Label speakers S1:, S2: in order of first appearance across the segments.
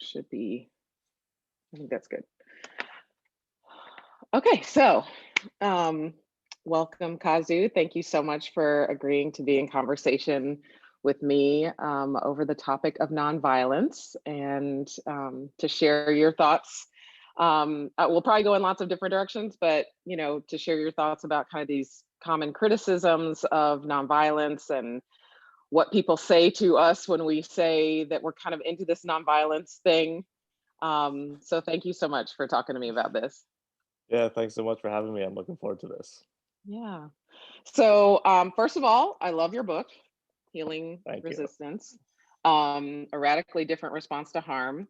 S1: should be, I think that's good. Okay, so welcome, Kazu. Thank you so much for agreeing to be in conversation with me over the topic of nonviolence and to share your thoughts. We'll probably go in lots of different directions, but to share your thoughts about kind of these common criticisms of nonviolence and what people say to us when we say that we're kind of into this nonviolence thing. So thank you so much for talking to me about this.
S2: Yeah, thanks so much for having me. I'm looking forward to this.
S1: Yeah. So first of all, I love your book, Healing
S2: Thank
S1: Resistance, A Radically Different Response to Harm.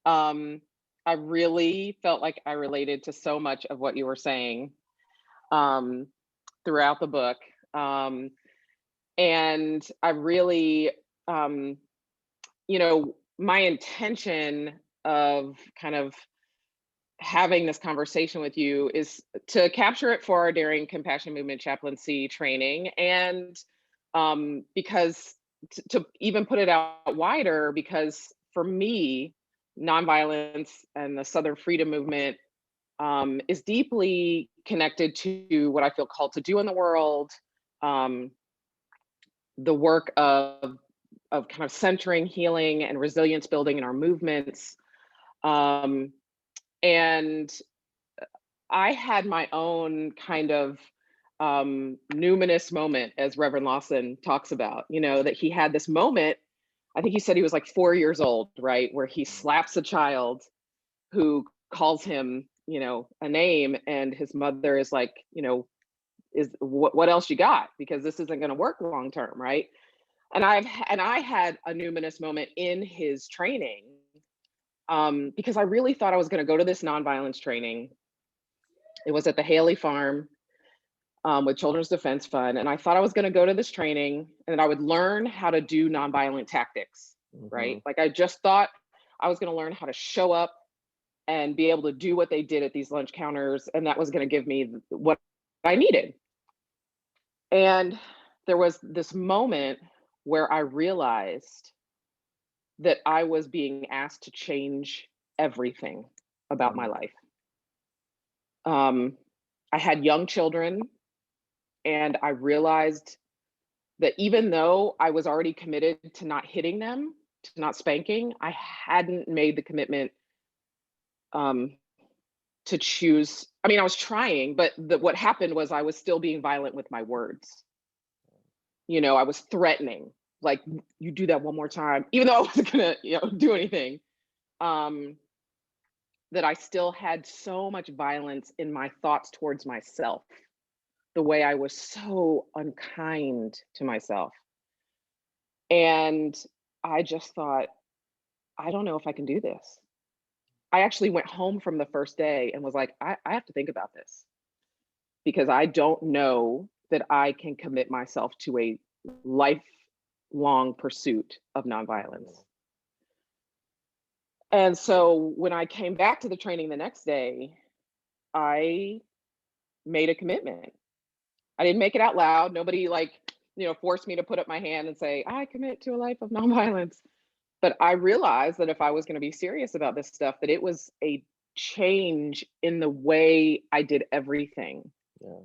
S1: I really felt like I related to so much of what you were saying throughout the book. And I really, my intention of kind of having this conversation with you is to capture it for our Daring Compassion Movement chaplaincy training. And because to even put it out wider, because for me, nonviolence and the Southern Freedom Movement is deeply connected to what I feel called to do in the world, the work of kind of centering, healing, and resilience building in our movements. And I had my own kind of numinous moment, as Reverend Lawson talks about, that he had this moment. I think he said he was like 4 years old, right? Where he slaps a child who calls him, a name, and his mother is like, is what else you got? Because this isn't going to work long term, right? And I had a numinous moment in his training because I really thought I was going to go to this nonviolence training. It was at the Haley farm with Children's Defense Fund. And I thought I was going to go to this training and I would learn how to do nonviolent tactics, right? Like I just thought I was going to learn how to show up and be able to do what they did at these lunch counters. And that was going to give me what I needed. And there was this moment where I realized that I was being asked to change everything about my life. I had young children, and I realized that even though I was already committed to not hitting them, to not spanking, I hadn't made the commitment to choose. I mean, I was trying, but what happened was I was still being violent with my words. I was threatening, like, you do that one more time, even though I wasn't gonna, do anything. That I still had so much violence in my thoughts towards myself, the way I was so unkind to myself. And I just thought, I don't know if I can do this. I actually went home from the first day and was like, I have to think about this because I don't know that I can commit myself to a lifelong pursuit of nonviolence. And so when I came back to the training the next day, I made a commitment. I didn't make it out loud. Nobody forced me to put up my hand and say, I commit to a life of nonviolence. But I realized that if I was going to be serious about this stuff, that it was a change in the way I did everything. Yeah.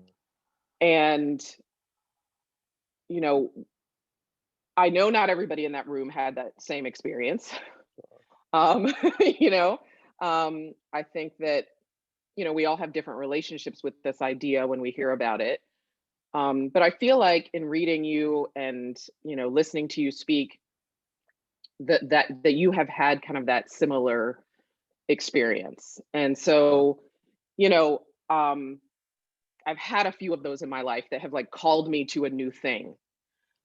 S1: And, I know not everybody in that room had that same experience. I think that, we all have different relationships with this idea when we hear about it. But I feel like in reading you and, listening to you speak, that you have had kind of that similar experience. And so, I've had a few of those in my life that have called me to a new thing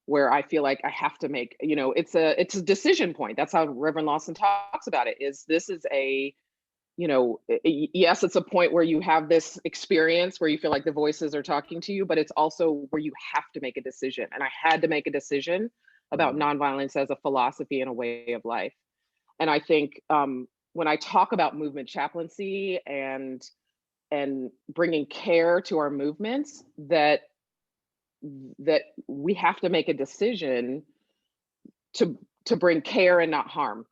S1: where I feel like I have to make, it's a decision point. That's how Reverend Lawson talks about it, this is a, yes, it's a point where you have this experience where you feel like the voices are talking to you, but it's also where you have to make a decision. And I had to make a decision about nonviolence as a philosophy and a way of life. And I think when I talk about movement chaplaincy and bringing care to our movements, that we have to make a decision to bring care and not harm.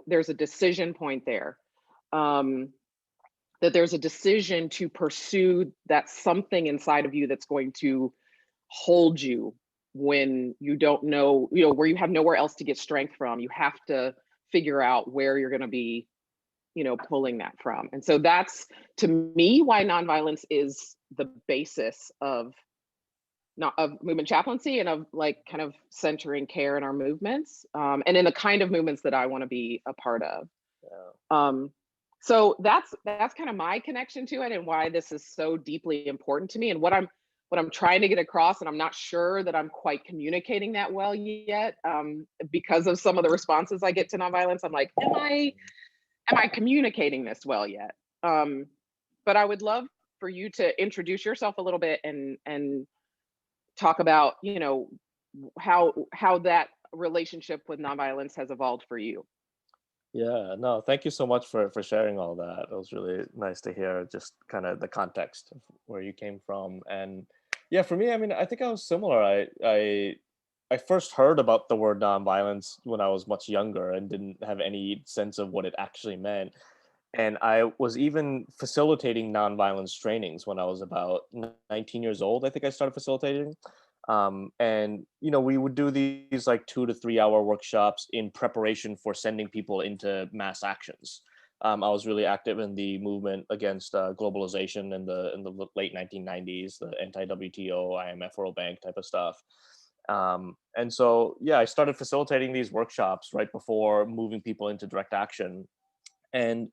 S1: there's a decision point there. That there's a decision to pursue that something inside of you that's going to hold you when you don't know, where you have nowhere else to get strength from. You have to figure out where you're going to be, pulling that from. And so that's, to me, why nonviolence is the basis of movement chaplaincy and of like kind of centering care in our movements, and in the kind of movements that I want to be a part of.
S2: Yeah.
S1: So that's kind of my connection to it and why this is so deeply important to me, and what I'm trying to get across. And I'm not sure that I'm quite communicating that well yet, because of some of the responses I get to nonviolence. I'm like, am I communicating this well yet? But I would love for you to introduce yourself a little bit and talk about, how that relationship with nonviolence has evolved for you.
S2: Yeah, no, thank you so much for sharing all that. It was really nice to hear just kind of the context of where you came from. And yeah, for me, I mean, I think I was similar. I first heard about the word nonviolence when I was much younger and didn't have any sense of what it actually meant. And I was even facilitating nonviolence trainings when I was about 19 years old. I think I started facilitating. And we would do these like 2 to 3 hour workshops in preparation for sending people into mass actions. I was really active in the movement against globalization in the late 1990s, the anti-WTO, IMF, World Bank type of stuff. And so, yeah, I started facilitating these workshops right before moving people into direct action. And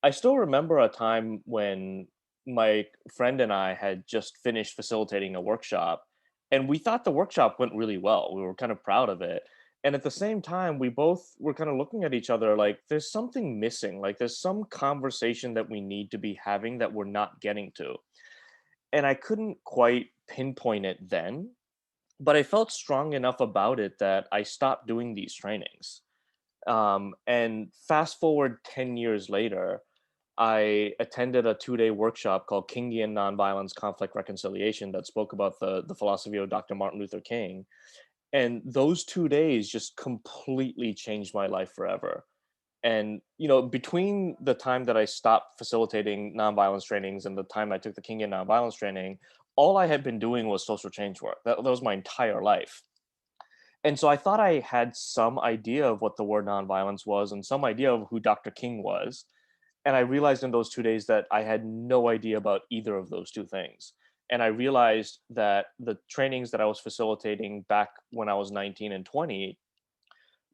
S2: I still remember a time when my friend and I had just finished facilitating a workshop, and we thought the workshop went really well. We were kind of proud of it. And at the same time, we both were kind of looking at each other like there's something missing, like there's some conversation that we need to be having that we're not getting to. And I couldn't quite pinpoint it then, but I felt strong enough about it that I stopped doing these trainings. And fast forward 10 years later, I attended a 2-day workshop called Kingian Nonviolence Conflict Reconciliation that spoke about the philosophy of Dr. Martin Luther King. And those 2 days just completely changed my life forever. And, between the time that I stopped facilitating nonviolence trainings and the time I took the Kingian nonviolence training, all I had been doing was social change work. That was my entire life. And so I thought I had some idea of what the word nonviolence was and some idea of who Dr. King was. And I realized in those 2 days that I had no idea about either of those two things. And I realized that the trainings that I was facilitating back when I was 19 and 20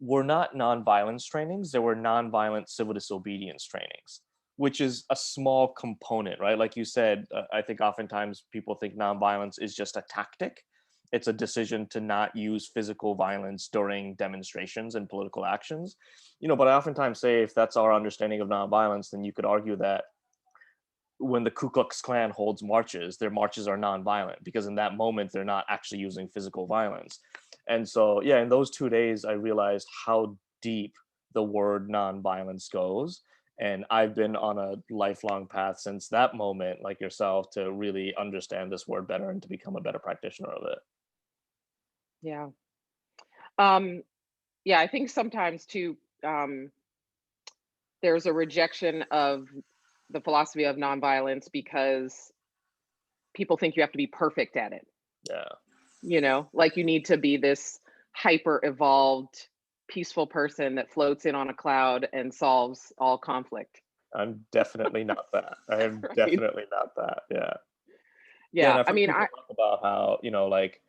S2: were not nonviolence trainings. They were nonviolent civil disobedience trainings, which is a small component, right? Like you said, I think oftentimes people think nonviolence is just a tactic. It's a decision to not use physical violence during demonstrations and political actions. But I oftentimes say if that's our understanding of nonviolence, then you could argue that when the Ku Klux Klan holds marches, their marches are nonviolent because in that moment, they're not actually using physical violence. And so, yeah, in those 2 days, I realized how deep the word nonviolence goes. And I've been on a lifelong path since that moment, like yourself, to really understand this word better and to become a better practitioner of it.
S1: Yeah. Yeah, I think sometimes too, there's a rejection of the philosophy of nonviolence because people think you have to be perfect at it.
S2: Yeah.
S1: Like you need to be this hyper evolved, peaceful person that floats in on a cloud and solves all conflict.
S2: I'm definitely not that. I am
S1: Right?
S2: definitely not that. Yeah. Yeah. And
S1: Yeah.
S2: I've
S1: I
S2: heard
S1: mean,
S2: people talk about how, like,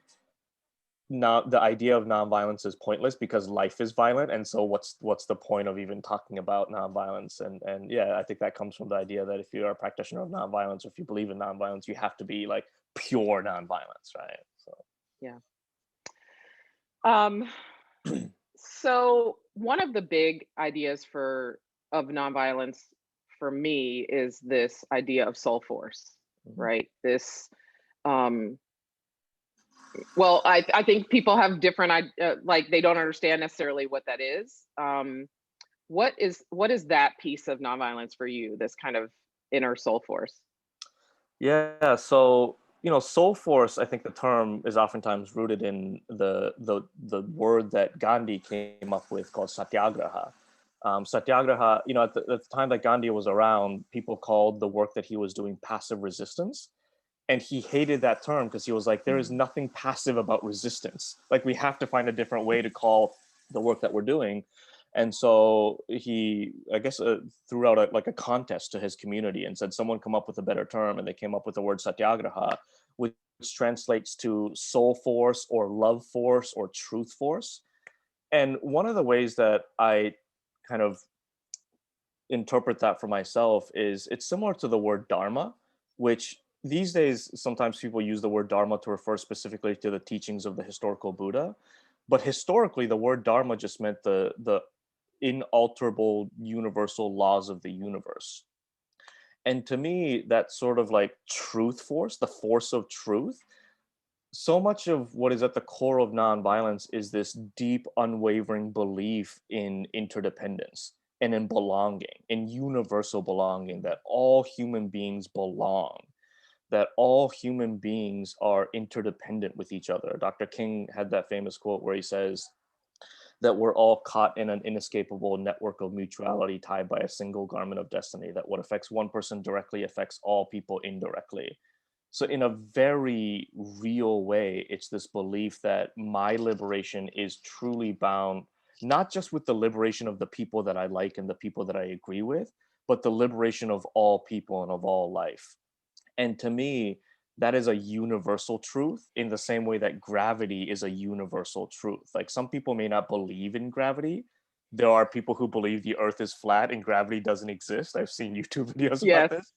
S2: not the idea of nonviolence is pointless because life is violent, and so what's the point of even talking about nonviolence? And yeah, I think that comes from the idea that if you're a practitioner of nonviolence or if you believe in nonviolence, you have to be like pure nonviolence, right? So
S1: yeah. So one of the big ideas of nonviolence for me is this idea of soul force,
S2: mhm.
S1: right? This, well, I think people have different, like they don't understand necessarily what that is. What is that piece of nonviolence for you? This kind of inner soul force.
S2: Yeah, so soul force, I think the term is oftentimes rooted in the word that Gandhi came up with called satyagraha. Satyagraha, at the time that Gandhi was around, people called the work that he was doing passive resistance. And he hated that term because he was like, there is nothing passive about resistance. Like, we have to find a different way to call the work that we're doing. And so he, I guess, threw out a contest to his community and said, someone come up with a better term. And they came up with the word satyagraha, which translates to soul force or love force or truth force. And one of the ways that I kind of interpret that for myself is it's similar to the word dharma, which these days sometimes people use the word dharma to refer specifically to the teachings of the historical Buddha. But historically, the word dharma just meant the inalterable universal laws of the universe. And to me, that sort of like truth force, the force of truth, so much of what is at the core of nonviolence is this deep, unwavering belief in interdependence and in belonging, in universal belonging, that all human beings belong, that all human beings are interdependent with each other. Dr. King had that famous quote where he says that we're all caught in an inescapable network of mutuality tied by a single garment of destiny, that what affects one person directly affects all people indirectly. So in a very real way, it's this belief that my liberation is truly bound, not just with the liberation of the people that I like and the people that I agree with, but the liberation of all people and of all life. And to me, that is a universal truth in the same way that gravity is a universal truth. Like, some people may not believe in gravity. There are people who believe the earth is flat and gravity doesn't exist. I've seen YouTube videos about
S1: Yes.
S2: this.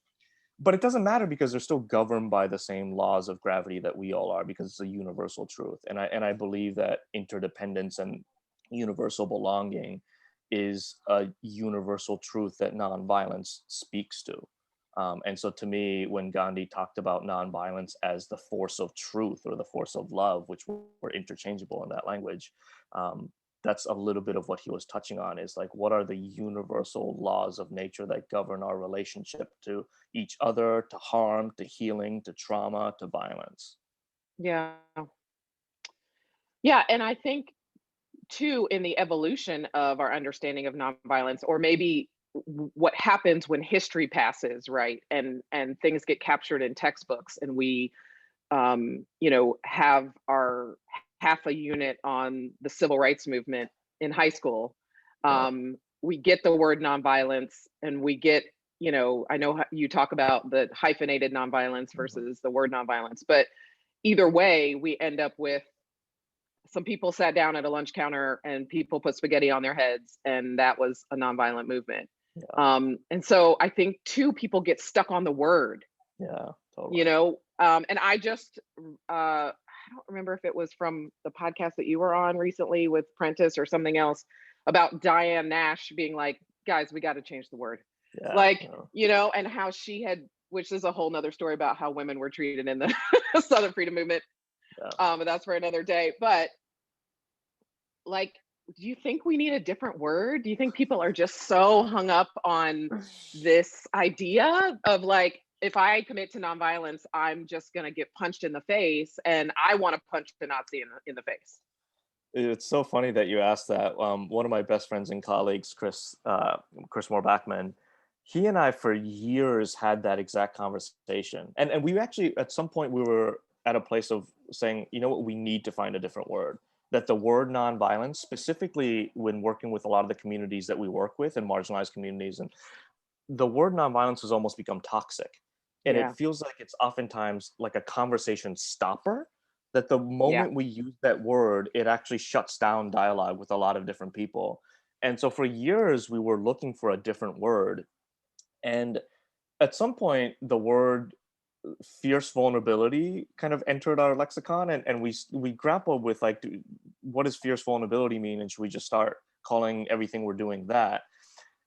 S2: But it doesn't matter because they're still governed by the same laws of gravity that we all are, because it's a universal truth. And I believe that interdependence and universal belonging is a universal truth that nonviolence speaks to. And so to me, when Gandhi talked about nonviolence as the force of truth or the force of love, which were interchangeable in that language, that's a little bit of what he was touching on, is like, what are the universal laws of nature that govern our relationship to each other, to harm, to healing, to trauma, to violence.
S1: Yeah. Yeah. And I think too, in the evolution of our understanding of nonviolence, or maybe what happens when history passes, right? And things get captured in textbooks, and we have our half a unit on the civil rights movement in high school.
S2: Yeah.
S1: We get the word nonviolence, and we get, I know you talk about the hyphenated nonviolence
S2: Mhm.
S1: versus the word nonviolence, but either way, we end up with some people sat down at a lunch counter and people put spaghetti on their heads, and that was a nonviolent movement.
S2: Yeah.
S1: And so I think too, people get stuck on the word,
S2: Yeah.
S1: you
S2: Totally.
S1: know. And I don't remember if it was from the podcast that you were on recently with Prentice or something else, about Diane Nash being like, guys, we got to change the word.
S2: Yeah.
S1: Like,
S2: Yeah.
S1: and how she had, which is a whole nother story about how women were treated in the Southern Freedom Movement.
S2: Yeah.
S1: But that's for another day. But like, do you think we need a different word? Do you think people are just so hung up on this idea of like, if I commit to nonviolence, I'm just going to get punched in the face, and I want to punch the Nazi in the face?
S2: It's so funny that you asked that. One of my best friends and colleagues, Chris Moore-Bachman, he and I for years had that exact conversation. And we actually, at some point, we were at a place of saying, you know what, we need to find a different word. That the word nonviolence, specifically when working with a lot of the communities that we work with and marginalized communities, and the word nonviolence has almost become toxic. And it
S1: Yeah.
S2: feels like it's oftentimes like a conversation stopper, that the
S1: Yeah.
S2: moment we use that word, it actually shuts down dialogue with a lot of different people. And so for years, we were looking for a different word. And at some point, the word fierce vulnerability kind of entered our lexicon, and we grappled with like, what does fierce vulnerability mean? And should we just start calling everything we're doing that?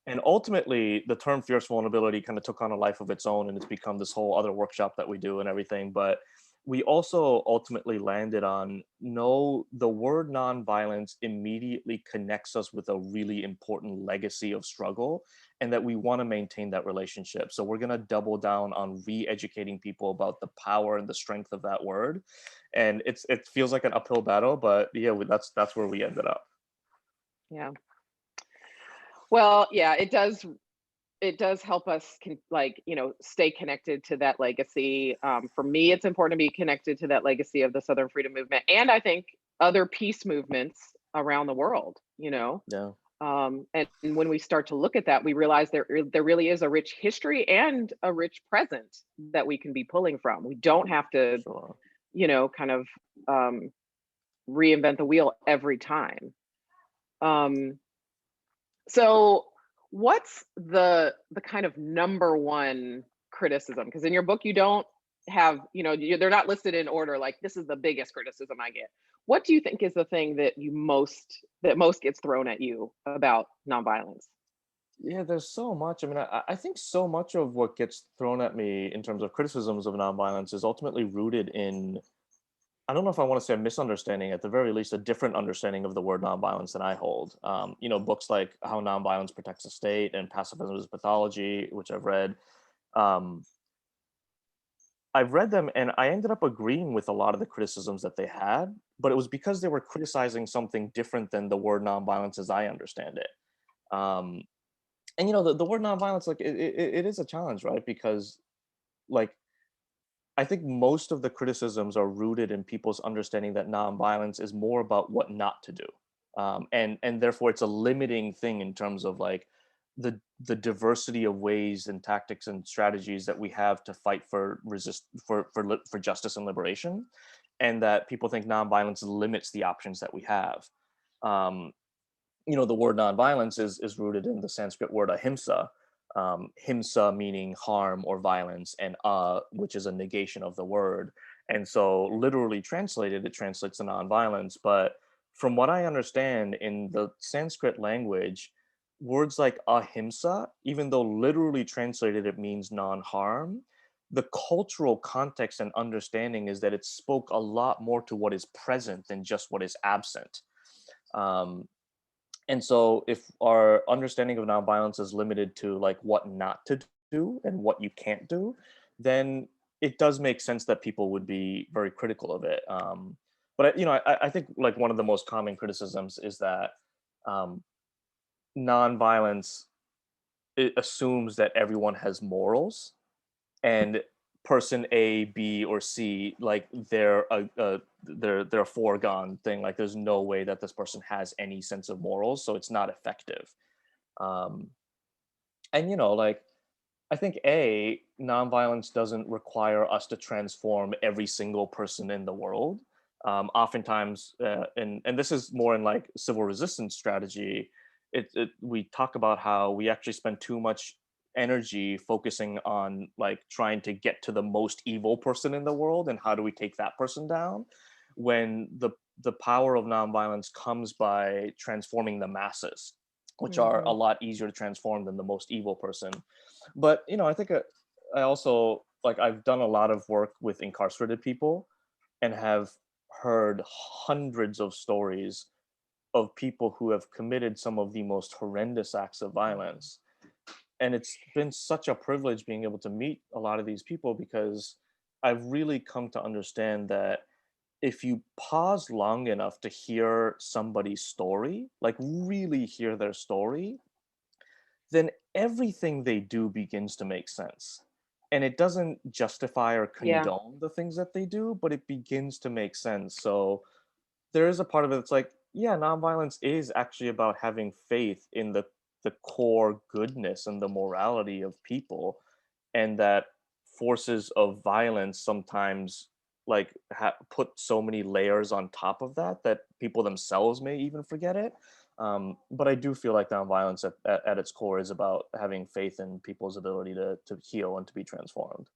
S2: And ultimately, the term fierce vulnerability kind of took on a life of its own, and it's become this whole other workshop that we do and everything. But we also ultimately landed on, no, the word nonviolence immediately connects us with a really important legacy of struggle, and that we want to maintain that relationship. So we're going to double down on re-educating people about the power and the strength of that word. And it feels like an uphill battle, but yeah, that's where we ended up.
S1: Yeah. Well, yeah, it does help us stay connected to that legacy. For me, it's important to be connected to that legacy of the Southern Freedom Movement, and I think other peace movements around the world.
S2: Yeah,
S1: And when we start to look at that, we realize there really is a rich history and a rich present that we can be pulling from. We don't have to,
S2: sure.
S1: kind of um, reinvent the wheel every time. Um, So what's the kind of number one criticism? Because in your book, you don't have, they're not listed in order, like this is the biggest criticism I get. What do you think is the thing that most gets thrown at you about nonviolence?
S2: Yeah, there's so much. I mean, I think so much of what gets thrown at me in terms of criticisms of nonviolence is ultimately rooted in, I don't know if I want to say a misunderstanding, at the very least, a different understanding of the word nonviolence than I hold. Books like How Nonviolence Protects the State and Pacifism is Pathology, which I've read. Um, I've read them and I ended up agreeing with a lot of the criticisms that they had, but it was because they were criticizing something different than the word nonviolence as I understand it. Um, and the word nonviolence, like it is a challenge, right? Because like I think most of the criticisms are rooted in people's understanding that nonviolence is more about what not to do, and therefore it's a limiting thing in terms of like the diversity of ways and tactics and strategies that we have to fight for for justice and liberation, and that people think nonviolence limits the options that we have. Um, the word nonviolence is rooted in the Sanskrit word ahimsa, himsa meaning harm or violence, and which is a negation of the word. And so, literally translated, it translates to nonviolence. But from what I understand, in the Sanskrit language, words like ahimsa, even though literally translated it means non-harm, the cultural context and understanding is that it spoke a lot more to what is present than just what is absent. Um, and so, if our understanding of nonviolence is limited to like what not to do and what you can't do, then it does make sense that people would be very critical of it. But I think like one of the most common criticisms is that um, nonviolence, it assumes that everyone has morals, and person A, B, or C, like they're a foregone thing. Like there's no way that this person has any sense of morals, so it's not effective. Um, and like I think nonviolence doesn't require us to transform every single person in the world. Oftentimes, and this is more in like civil resistance strategy. We talk about how we actually spend too much energy focusing on like trying to get to the most evil person in the world and how do we take that person down, when the power of nonviolence comes by transforming the masses, which are a
S1: Mhm.
S2: lot easier to transform than the most evil person. But I think I also like I've done a lot of work with incarcerated people and have heard hundreds of stories of people who have committed some of the most horrendous acts of
S1: Mhm.
S2: violence. And it's been such a privilege being able to meet a lot of these people, because I've really come to understand that if you pause long enough to hear somebody's story, like really hear their story, then everything they do begins to make sense. And it doesn't justify or
S1: Yeah.
S2: condone the things that they do, but it begins to make sense. So there is a part of it that's like, yeah, nonviolence is actually about having faith in the core goodness and the morality of people, and that forces of violence sometimes like put so many layers on top of that that people themselves may even forget it. But I do feel like nonviolence at its core is about having faith in people's ability to heal and to be transformed.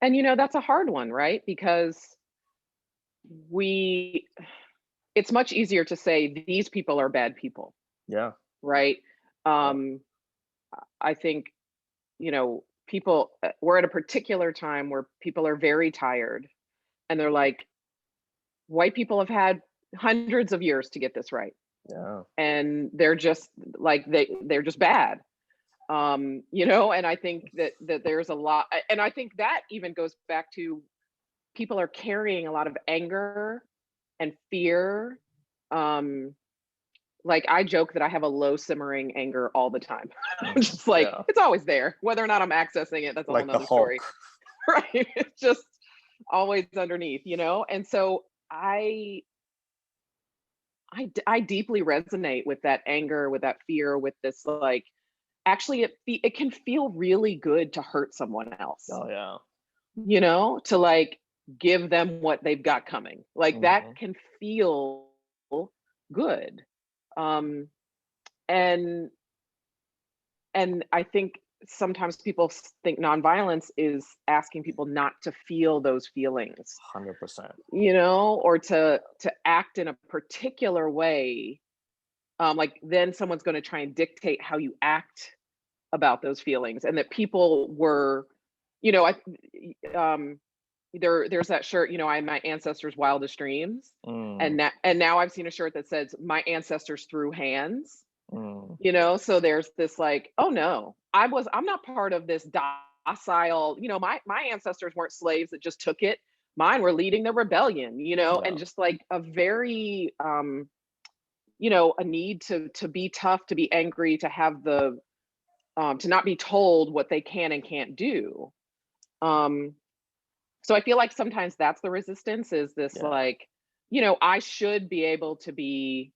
S1: And that's a hard one, right? Because we it's much easier to say these people are bad people,
S2: Yeah.
S1: right?
S2: Yeah.
S1: Um, I think, people, we're at a particular time where people are very tired and they're like, white people have had hundreds of years to get this right.
S2: Yeah.
S1: And they're just like, they're just bad. And I think that there's a lot, and I think that even goes back to people are carrying a lot of anger and fear, um, like I joke that I have a low simmering anger all the time. I'm
S2: Mhm.
S1: just like,
S2: Yeah,
S1: it's always there. Whether or not I'm accessing it, that's a whole
S2: like the
S1: nother story.
S2: Hulk.
S1: Right. It's just always underneath, you know? And so I deeply resonate with that anger, with that fear, with this like actually it can feel really good to hurt someone else,
S2: Oh yeah.
S1: you know, to like give them what they've got coming. Like that
S2: Hmm.
S1: can feel good. Um and I think sometimes people think nonviolence is asking people not to feel those feelings,
S2: 100%.
S1: you know, or to act in a particular way. Like then someone's going to try and dictate how you act about those feelings, and that people were, you know, um, there's that shirt, you know, I am my ancestors' wildest dreams,
S2: Mm,
S1: and now I've seen a shirt that says my ancestors threw hands.
S2: mm,
S1: You know, so there's this like, oh no, I'm not part of this docile, you know, my ancestors weren't slaves that just took it. Mine were leading the rebellion, you know,
S2: yeah,
S1: and just like a very you know, a need to be tough, to be angry, to have the to not be told what they can and can't do. Um, so I feel like sometimes that's the resistance is this
S2: yeah,
S1: like, you know, I should be able to be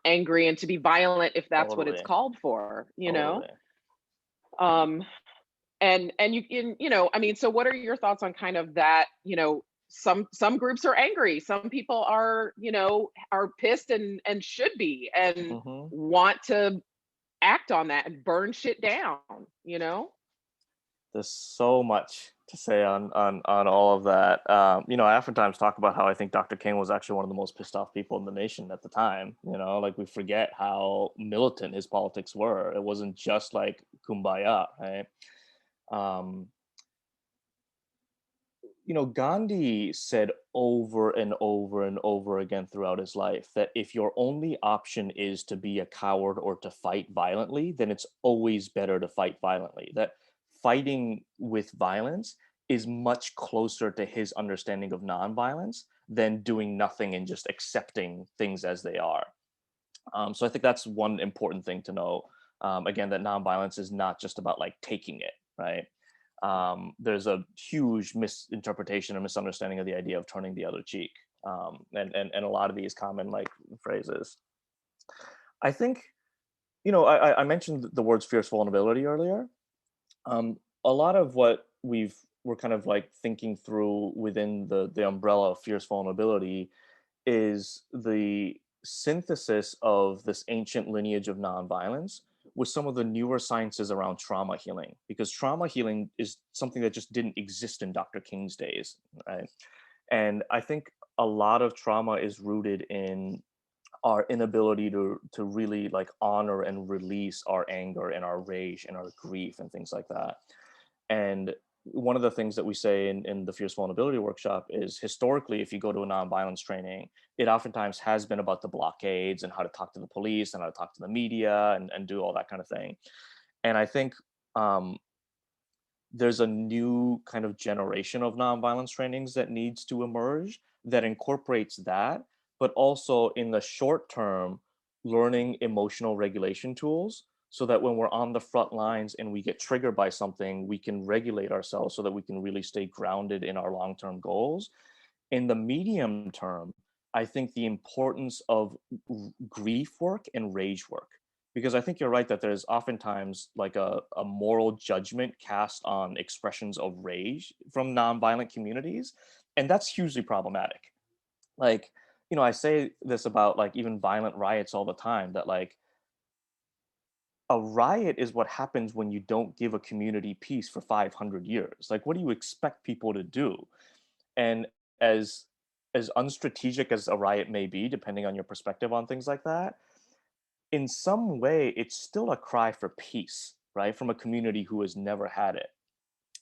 S1: angry and to be violent if that's what it's
S2: totally,
S1: called for, you know?
S2: totally.
S1: Um, and you know, I mean, so what are your thoughts on kind of that, you know, some groups are angry, some people are, you know, are pissed and should be and
S2: Hmm.
S1: want to act on that and burn shit down, you know?
S2: There's so much to say on all of that. You know, I oftentimes talk about how I think Dr. King was actually one of the most pissed off people in the nation at the time. You know, like we forget how militant his politics were. It wasn't just like kumbaya, right? Um, you know, Gandhi said over and over and over again throughout his life that if your only option is to be a coward or to fight violently, then it's always better to fight violently. That fighting with violence is much closer to his understanding of nonviolence than doing nothing and just accepting things as they are. So I think that's one important thing to know. Again, that nonviolence is not just about like taking it, right? There's a huge misinterpretation and misunderstanding of the idea of turning the other cheek, and a lot of these common like phrases. I think, you know, I mentioned the words fierce vulnerability earlier. A lot of what we're kind of like thinking through within the umbrella of fierce vulnerability is the synthesis of this ancient lineage of nonviolence with some of the newer sciences around trauma healing, because trauma healing is something that just didn't exist in Dr. King's days, right? And I think a lot of trauma is rooted in our inability to really like honor and release our anger and our rage and our grief and things like that. And one of the things that we say in the Fierce Vulnerability Workshop is historically, if you go to a nonviolence training, it oftentimes has been about the blockades and how to talk to the police and how to talk to the media and do all that kind of thing. And I think um, there's a new kind of generation of nonviolence trainings that needs to emerge that incorporates that, but also in the short term, learning emotional regulation tools so that when we're on the front lines and we get triggered by something, we can regulate ourselves so that we can really stay grounded in our long term goals. In the medium term, I think the importance of grief work and rage work, because I think you're right that there's oftentimes like a moral judgment cast on expressions of rage from nonviolent communities, and that's hugely problematic. Like, you know, I say this about like even violent riots all the time, that like a riot is what happens when you don't give a community peace for 500 years. Like, what do you expect people to do? And as unstrategic as a riot may be, depending on your perspective on things like that, in some way it's still a cry for peace, right, from a community who has never had it.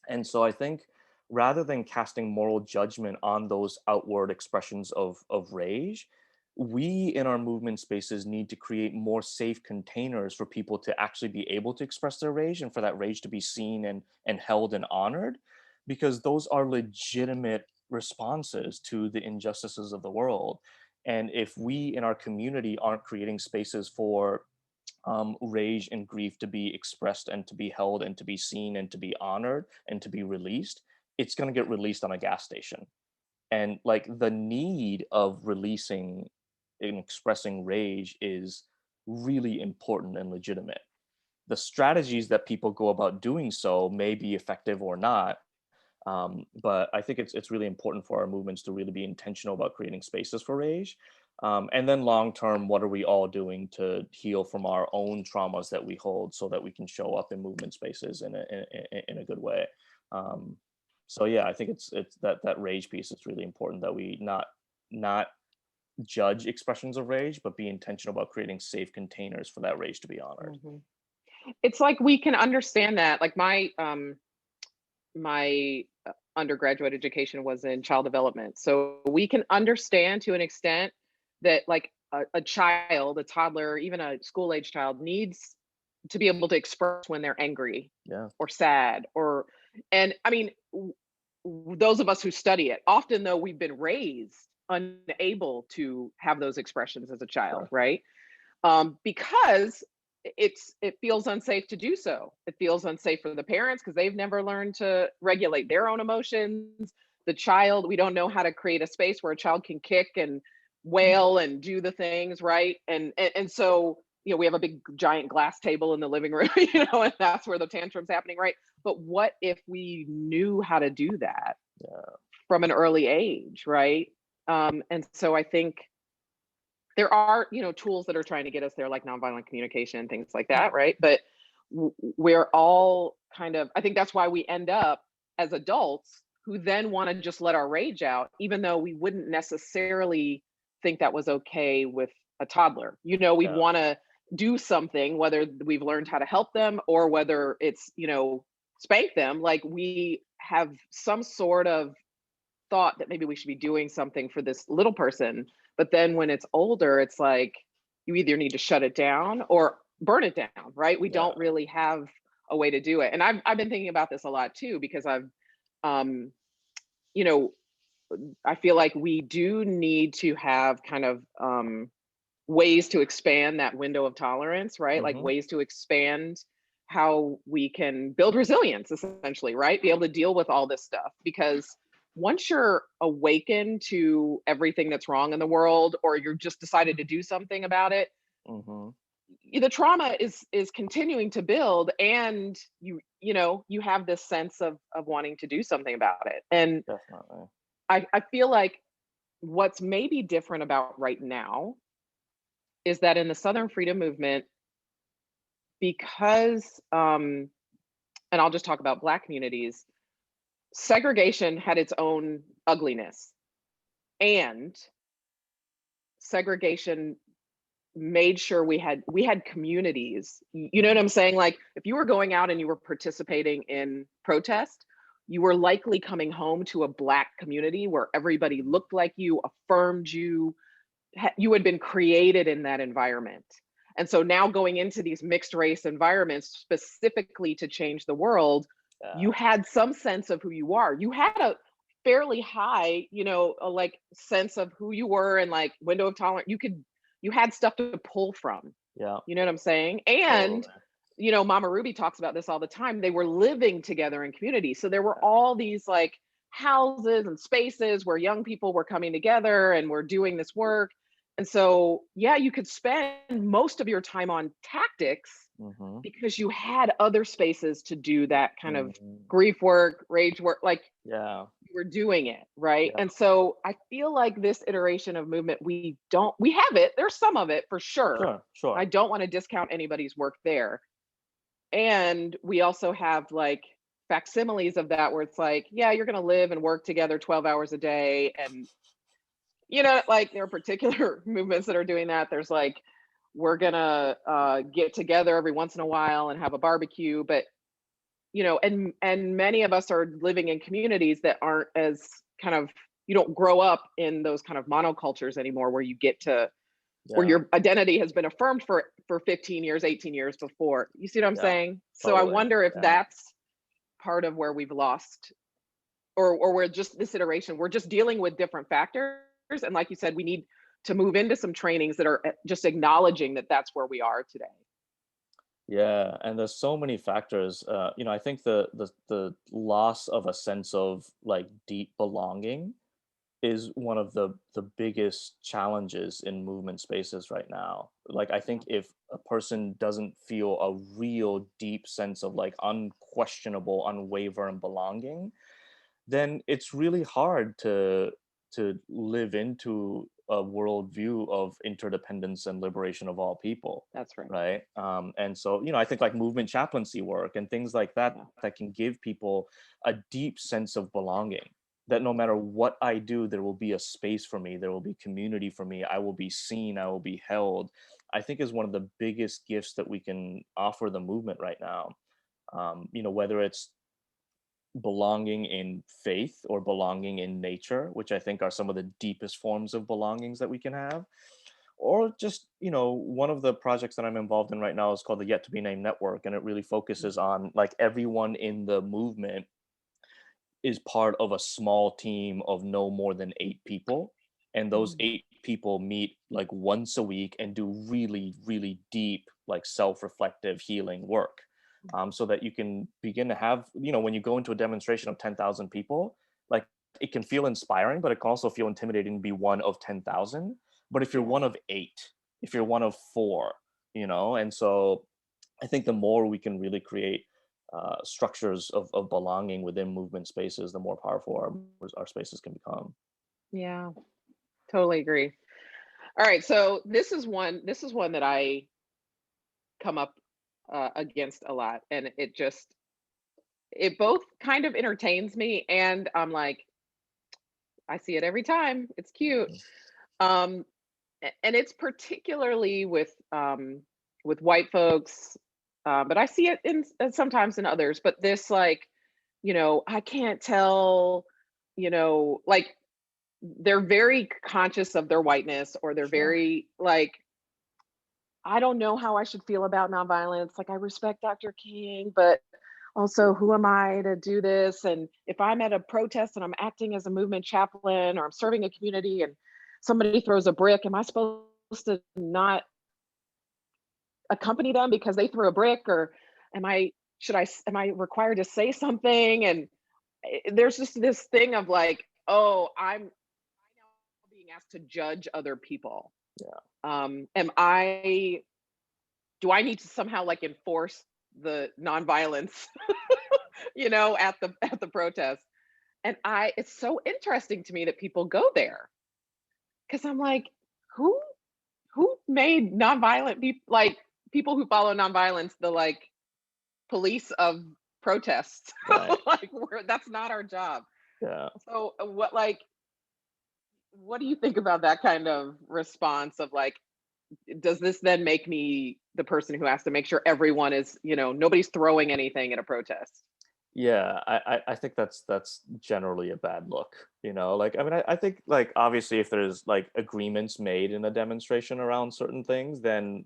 S2: And so I think rather than casting moral judgment on those outward expressions of rage, we in our movement spaces need to create more safe containers for people to actually be able to express their rage and for that rage to be seen and held and honored, because those are legitimate responses to the injustices of the world. And if we in our community aren't creating spaces for rage and grief to be expressed and to be held and to be seen and to be honored and to be released, it's going to get released on a gas station. And like the need of releasing and expressing rage is really important and legitimate. The strategies that people go about doing so may be effective or not, but I think it's really important for our movements to really be intentional about creating spaces for rage. And then long term, what are we all doing to heal from our own traumas that we hold, so that we can show up in movement spaces in a good way. Um, so yeah, I think it's that rage piece is really important, that we not judge expressions of rage, but be intentional about creating safe containers for that rage to be honored.
S1: Mhm. It's like we can understand that. Like my undergraduate education was in child development, so we can understand to an extent that like a child, a toddler, even a school age child needs to be able to express when they're angry
S2: Yeah,
S1: or sad or, and I mean, those of us who study it, often though we've been raised unable to have those expressions as a child,
S2: sure.
S1: right? Because it feels unsafe to do so. It feels unsafe for the parents because they've never learned to regulate their own emotions. The child, we don't know how to create a space where a child can kick and wail and do the things, right? And so, you know, we have a big giant glass table in the living room, you know, and that's where the tantrum's happening, right? But what if we knew how to do that
S2: Yeah,
S1: from an early age, right? And so I think there are, you know, tools that are trying to get us there, like nonviolent communication, things like that, right? But we're all kind of, I think that's why we end up as adults who then want to just let our rage out, even though we wouldn't necessarily think that was okay with a toddler. You know, we
S2: yeah,
S1: want to do something, whether we've learned how to help them or whether it's, you know, spank them. Like we have some sort of thought that maybe we should be doing something for this little person. But then when it's older, it's like you either need to shut it down or burn it down, right? We
S2: yeah,
S1: don't really have a way to do it. And I've been thinking about this a lot too, because um, you know, I feel like we do need to have kind of ways to expand that window of tolerance, right? Like
S2: hmm,
S1: ways to expand how we can build resilience, essentially, right? Be able to deal with all this stuff. Because once you're awakened to everything that's wrong in the world, or you're just decided to do something about it,
S2: hmm,
S1: the trauma is continuing to build, and you know, you have this sense of wanting to do something about it. And
S2: definitely.
S1: I feel like what's maybe different about right now is that in the Southern Freedom Movement, because and I'll just talk about Black communities, segregation had its own ugliness, and segregation made sure we had communities. You know what I'm saying? Like if you were going out and you were participating in protest, you were likely coming home to a Black community where everybody looked like you, affirmed you, you had been created in that environment. And so now going into these mixed race environments specifically to change the world,
S2: Yeah,
S1: you had some sense of who you are. You had a fairly high, you know, a like sense of who you were and like window of tolerance. You had stuff to pull from.
S2: yeah,
S1: You know what I'm saying?
S2: totally.
S1: And you know, Mama Ruby talks about this all the time. They were living together in community. So there were
S2: Yeah,
S1: all these like houses and spaces where young people were coming together and were doing this work. And so, yeah, you could spend most of your time on tactics
S2: hmm,
S1: because you had other spaces to do that kind of
S2: hmm,
S1: grief work, rage work, like
S2: yeah,
S1: you were doing it, right?
S2: yeah,
S1: And so I feel like this iteration of movement, we have it. There's some of it for sure.
S2: sure, sure.
S1: I don't want to discount anybody's work there. And we also have like facsimiles of that where it's like, yeah, you're going to live and work together 12 hours a day. And, you know, like there are particular movements that are doing that. There's like, we're going to get together every once in a while and have a barbecue. But, you know, and many of us are living in communities that aren't as kind of, you don't grow up in those kind of monocultures anymore where you get to, where
S2: Yeah,
S1: your identity has been affirmed for 15 years, 18 years before. You see what I'm
S2: yeah,
S1: saying? So I
S2: totally.
S1: wonder if
S2: Yeah,
S1: that's part of where we've lost, or we're just this iteration, we're just dealing with different factors. And like you said, we need to move into some trainings that are just acknowledging that that's where we are today.
S2: Yeah, and there's so many factors. I think the loss of a sense of like deep belonging is one of the biggest challenges in movement spaces right now. Like, I think if a person doesn't feel a real deep sense of like unquestionable, unwavering belonging, then it's really hard to live into a worldview of interdependence and liberation of all people.
S1: That's right.
S2: Right. And so, I think like movement chaplaincy work and things like that
S1: Yeah.
S2: that can give people a deep sense of belonging, that no matter what I do, there will be a space for me, there will be community for me, I will be seen, I will be held, I think is one of the biggest gifts that we can offer the movement right now. Whether it's belonging in faith or belonging in nature, which I think are some of the deepest forms of belongings that we can have. Or just, one of the projects that I'm involved in right now is called the Yet to Be Named Network. And it really focuses on like everyone in the movement is part of a small team of no more than 8 people. And those
S1: Mhm.
S2: 8 people meet like once a week and do really, really deep, like self-reflective healing work. So that you can begin to have, when you go into a demonstration of 10,000 people, like it can feel inspiring, but it can also feel intimidating to be one of 10,000. But if you're
S1: Yeah.
S2: one of 8, if you're one of 4, and so I think the more we can really create structures of belonging within movement spaces, the more powerful our spaces can become.
S1: Yeah. Totally agree. All right. So this is one that I come up against a lot, and it both kind of entertains me, and I'm like, I see it every time. It's cute. Um, and it's particularly with white folks, but I see it in sometimes in others. But this, like, I can't tell, like, they're very conscious of their whiteness, or they're
S2: Sure.
S1: very like, I don't know how I should feel about nonviolence. Like, I respect Dr. King, but also, who am I to do this? And if I'm at a protest and I'm acting as a movement chaplain, or I'm serving a community and somebody throws a brick, am I supposed to not accompany them because they threw a brick? Or am I required to say something? And there's just this thing of like, oh, I'm now being asked to judge other people.
S2: Yeah.
S1: Am I Do I need to somehow like enforce the nonviolence, at the protest? And it's so interesting to me that people go there, because I'm like, who who made nonviolent people, like, people who follow nonviolence, the like police of protests?
S2: Right.
S1: Like, that's not our job.
S2: Yeah.
S1: So what do you think about that kind of response of like, does this then make me the person who has to make sure everyone is, nobody's throwing anything at a protest?
S2: Yeah, I think that's generally a bad look. Like, I mean, I think like obviously if there's like agreements made in a demonstration around certain things, then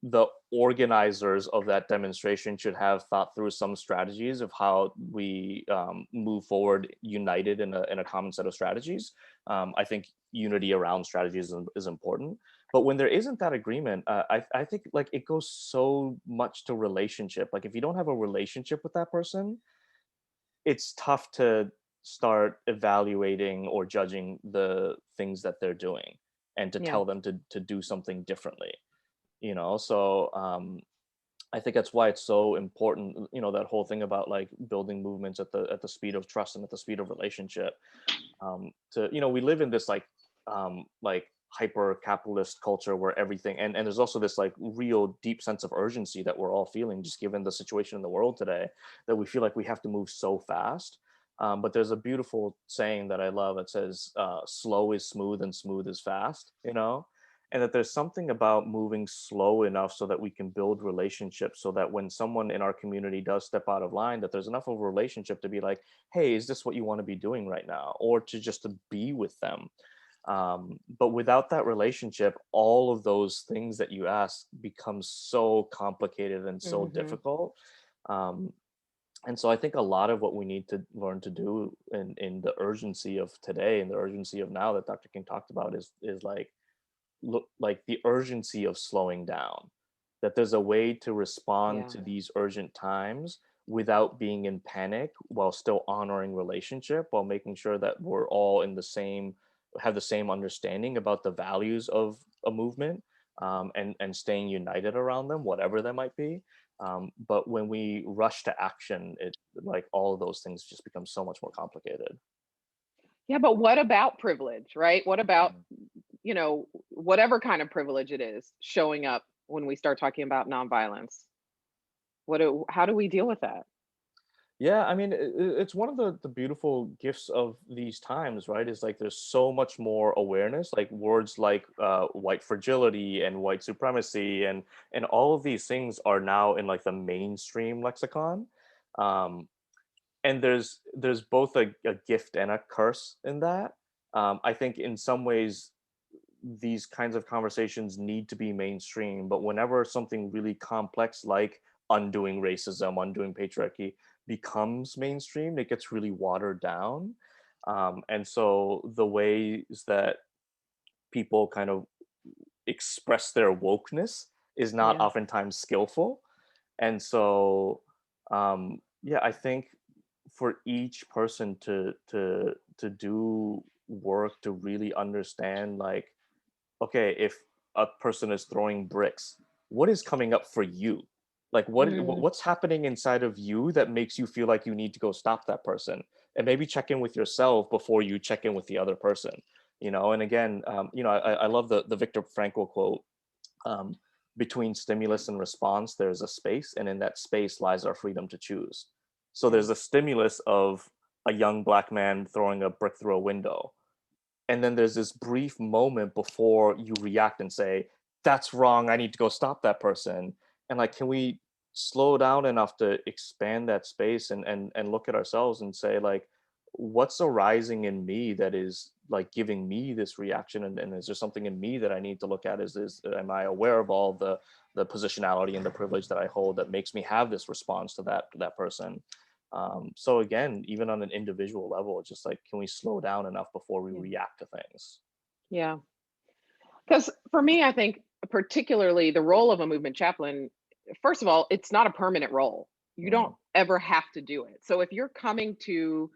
S2: the organizers of that demonstration should have thought through some strategies of how we move forward united in a common set of strategies. I think unity around strategies is important. But when there isn't that agreement, I think like it goes so much to relationship. Like if you don't have a relationship with that person, it's tough to start evaluating or judging the things that they're doing and to
S1: Yeah.
S2: tell them to do something differently. So I think that's why it's so important, that whole thing about like building movements at the speed of trust and at the speed of relationship. We live in this like hyper capitalist culture where everything, and there's also this like real deep sense of urgency that we're all feeling just given the situation in the world today, that we feel like we have to move so fast. But there's a beautiful saying that I love that says, slow is smooth and smooth is fast, and that there's something about moving slow enough so that we can build relationships, so that when someone in our community does step out of line, that there's enough of a relationship to be like, hey, is this what you want to be doing right now, or to just to be with them. But without that relationship, all of those things that you ask become so complicated and so
S1: Hmm.
S2: difficult. um, And so I think a lot of what we need to learn to do in the urgency of today and the urgency of now that Dr. King talked about is like, look, like the urgency of slowing down, that there's a way to respond
S1: Yeah.
S2: to these urgent times without being in panic while still honoring relationship, while making sure that we're all in the same, have the same understanding about the values of a movement, and staying united around them, whatever that might be. But when we rush to action, it, like, all of those things just become so much more complicated.
S1: Yeah, but what about privilege, right? What about,
S2: Mm.
S1: whatever kind of privilege it is showing up when we start talking about nonviolence? How do we deal with that?
S2: Yeah, I mean, it's one of the beautiful gifts of these times, right? Is like there's so much more awareness, like words like white fragility and white supremacy, and all of these things are now in like the mainstream lexicon. Um, and there's both a gift and a curse in that. I think in some ways these kinds of conversations need to be mainstream, but whenever something really complex like undoing racism, undoing patriarchy becomes mainstream, it gets really watered down. And so the ways that people kind of express their wokeness is not
S1: Yeah.
S2: oftentimes skillful. And so yeah, I think for each person to do work to really understand, like, okay, if a person is throwing bricks, what is coming up for you? Like,
S1: Mm,
S2: what's happening inside of you that makes you feel like you need to go stop that person? And maybe check in with yourself before you check in with the other person. And again, I love the Viktor Frankl quote. Um, Between stimulus and response, there's a space, and in that space lies our freedom to choose. So
S1: yeah.
S2: there's a stimulus of a young black man throwing a brick through a window, and then there's this brief moment before you react and say, that's wrong, I need to go stop that person. And like, can we slow down enough to expand that space and look at ourselves and say, like, what's arising in me that is like giving me this reaction, and is there something in me that I need to look at? Is am I aware of all the positionality and the privilege that I hold that makes me have this response to that person? So again, even on an individual level, it's just like, can we slow down enough before we
S1: Yeah.
S2: react to things?
S1: Yeah. Because for me, I think particularly the role of a movement chaplain, first of all, it's not a permanent role. You don't
S2: Mm,
S1: ever have to do it. So if you're coming to,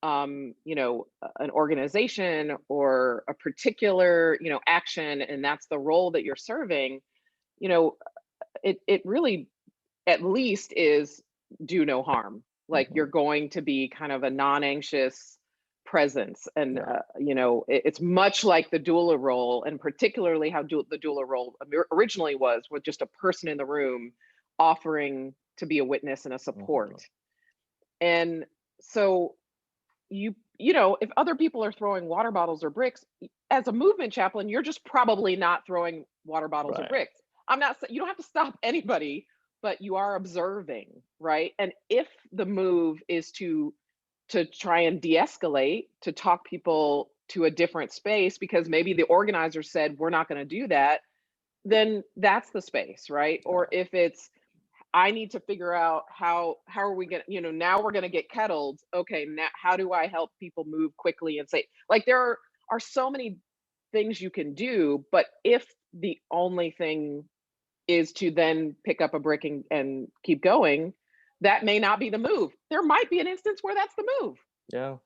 S1: an organization or a particular, action, and that's the role that you're serving, you know, it really at least is do no harm. Like
S2: hmm.
S1: you're going to be kind of a non-anxious presence. And,
S2: Yeah.
S1: it's much like the doula role, and particularly how the doula role originally was, with just a person in the room offering to be a witness and a support.
S2: Hmm.
S1: And so if other people are throwing water bottles or bricks, as a movement chaplain, you're just probably not throwing water bottles or
S2: Right.
S1: bricks. I'm not saying you don't have to stop anybody, but you are observing, right? And if the move is to try and de-escalate, to talk people to a different space because maybe the organizer said we're not going to do that, then that's the space, right? Or
S2: Yeah.
S1: if it's I need to figure out how are we gonna, now we're gonna get kettled. Okay, now how do I help people move quickly and safe? Like there are so many things you can do, but if the only thing is to then pick up a brick and keep going, that may not be the move. There might be an instance where that's the move.
S2: Yeah.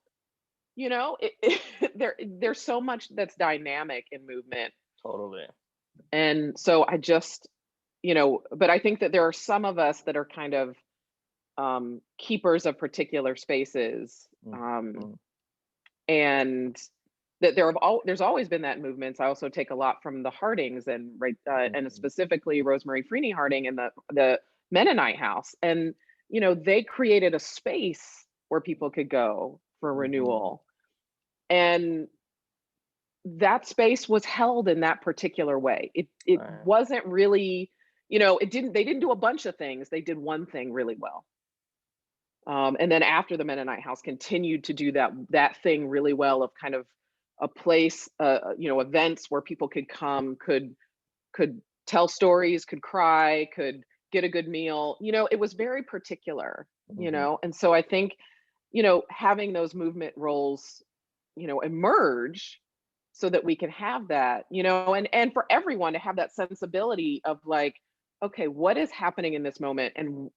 S1: There's so much that's dynamic in movement.
S2: Totally.
S1: And so I just, but I think that there are some of us that are kind of keepers of particular spaces,
S2: Hmm.
S1: and that there's always been that movement. I also take a lot from the Hardings, and right, and
S2: Hmm.
S1: specifically Rosemary Freeney Harding and the Mennonite House, and they created a space where people could go for
S2: Hmm.
S1: renewal, and that space was held in that particular way. It
S2: Right.
S1: wasn't really, they didn't do a bunch of things. They did one thing really well. And then after the Mennonite House continued to do that thing really well, of kind of a place, events where people could come, could tell stories, could cry, could get a good meal. It was very particular,
S2: Hmm.
S1: and so I think, having those movement roles, emerge so that we can have that, and for everyone to have that sensibility of like, okay, what is happening in this moment, and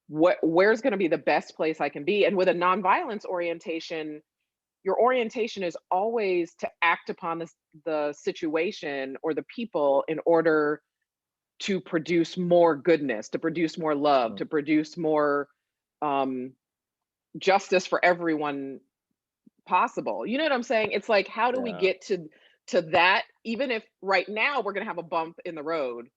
S1: where's going to be the best place I can be. And with a nonviolence orientation, your orientation is always to act upon the situation or the people in order to produce more goodness, to produce more love, to produce more um, justice for everyone possible. You know what I'm saying? It's like, how do we
S2: Yeah,
S1: get to that? Even if right now we're gonna have a bump in the road,